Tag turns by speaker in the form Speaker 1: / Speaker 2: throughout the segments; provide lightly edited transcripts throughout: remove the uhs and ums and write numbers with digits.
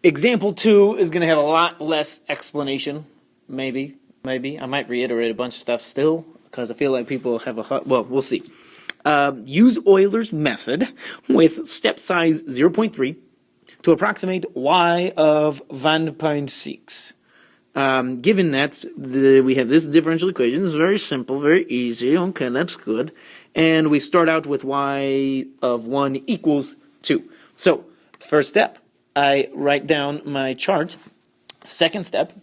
Speaker 1: Example 2 is going to have a lot less explanation, maybe. I might reiterate a bunch of stuff still, because I feel like people have well, we'll see. Use Euler's method with step size 0.3 to approximate y of 1.6. Given that we have this differential equation, it's very simple, very easy. Okay, that's good. And we start out with y of 1 equals 2. So, first step, I write down my chart. Second step,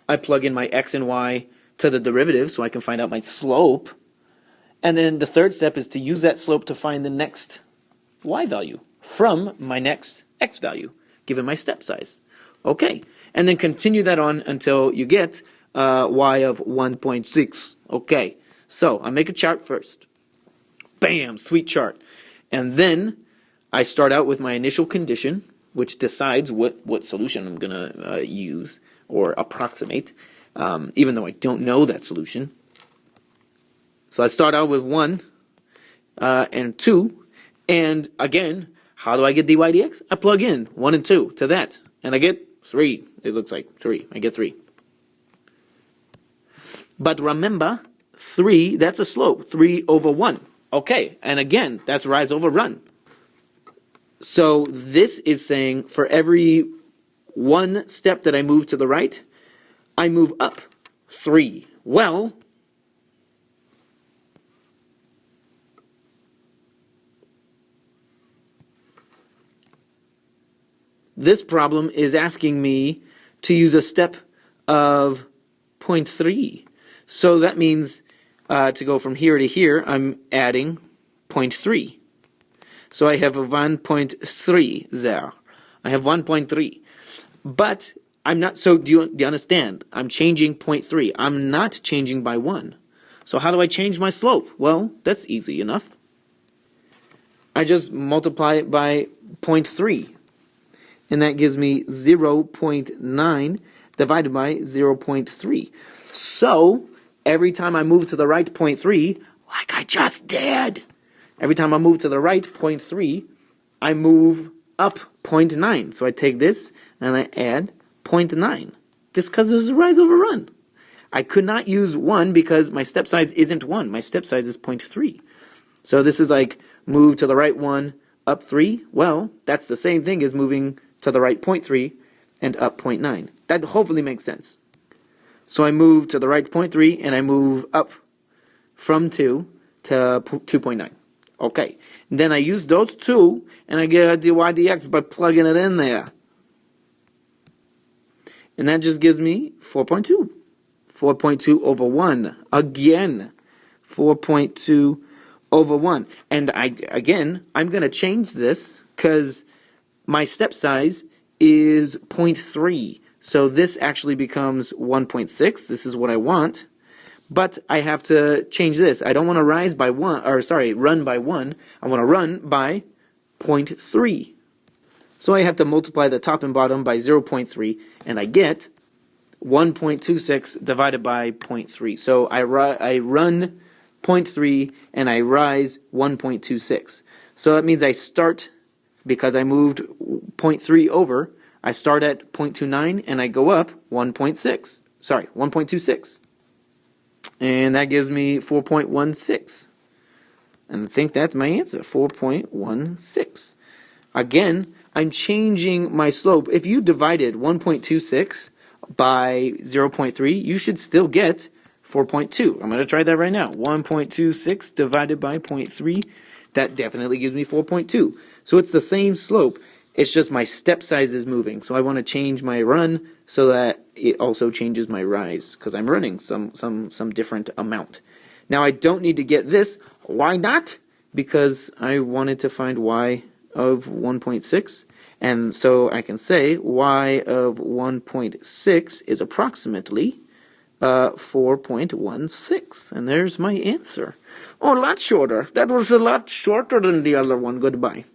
Speaker 1: I plug in my x and y to the derivative so I can find out my slope. And then the third step is to use that slope to find the next y value from my next x value, given my step size. Okay, and then continue that on until you get y of 1.6. Okay, so I make a chart first. Bam, sweet chart. And then I start out with my initial condition, which decides what solution I'm going to use or approximate, even though I don't know that solution. So I start out with 1 and 2, and again, how do I get dy dx? I plug in 1 and 2 to that, and I get 3. It looks like 3. I get 3. But remember, 3, that's a slope, 3 over 1. Okay, and again, that's rise over run. So this is saying for every one step that I move to the right, I move up 3. Well, this problem is asking me to use a step of 0.3. So that means to go from here to here, I'm adding 0.3. So I have a 1.3 there. I have 1.3. But I'm not, so do you understand? I'm changing 0.3. I'm not changing by 1. So how do I change my slope? Well, that's easy enough. I just multiply it by 0.3. And that gives me 0.9 divided by 0.3. So every time I move to the right 0.3, like I just did, every time I move to the right 0.3, I move up 0.9. So I take this and I add 0.9. Just because this is a rise over run. I could not use 1 because my step size isn't 1. My step size is 0.3. So this is like move to the right 1, up 3. Well, that's the same thing as moving to the right 0.3 and up 0.9. That hopefully makes sense. So I move to the right 0.3 and I move up from 2 to 2.9. Okay, and then I use those two and I get a dy dx by plugging it in there. And that just gives me 4.2. 4.2 over 1. Again, 4.2 over 1. And I'm going to change this because my step size is 0.3. So this actually becomes 1.6. This is what I want. But I have to change this. I don't want to run by 1. I want to run by 0.3. So I have to multiply the top and bottom by 0.3, and I get 1.26 divided by 0.3. So I run 0.3 and I rise 1.26. So that means I start, because I moved 0.3 over, I start at 0.29 and I go up 1.26. And that gives me 4.16. And I think that's my answer, 4.16. Again, I'm changing my slope. If you divided 1.26 by 0.3, you should still get 4.2. I'm going to try that right now. 1.26 divided by 0.3, that definitely gives me 4.2. So it's the same slope. It's just my step size is moving. So I want to change my run so that it also changes my rise, because I'm running some different amount. Now I don't need to get this. Why not? Because I wanted to find y of 1.6. And so I can say y of 1.6 is approximately 4.16. And there's my answer. Oh, a lot shorter. That was a lot shorter than the other one. Goodbye.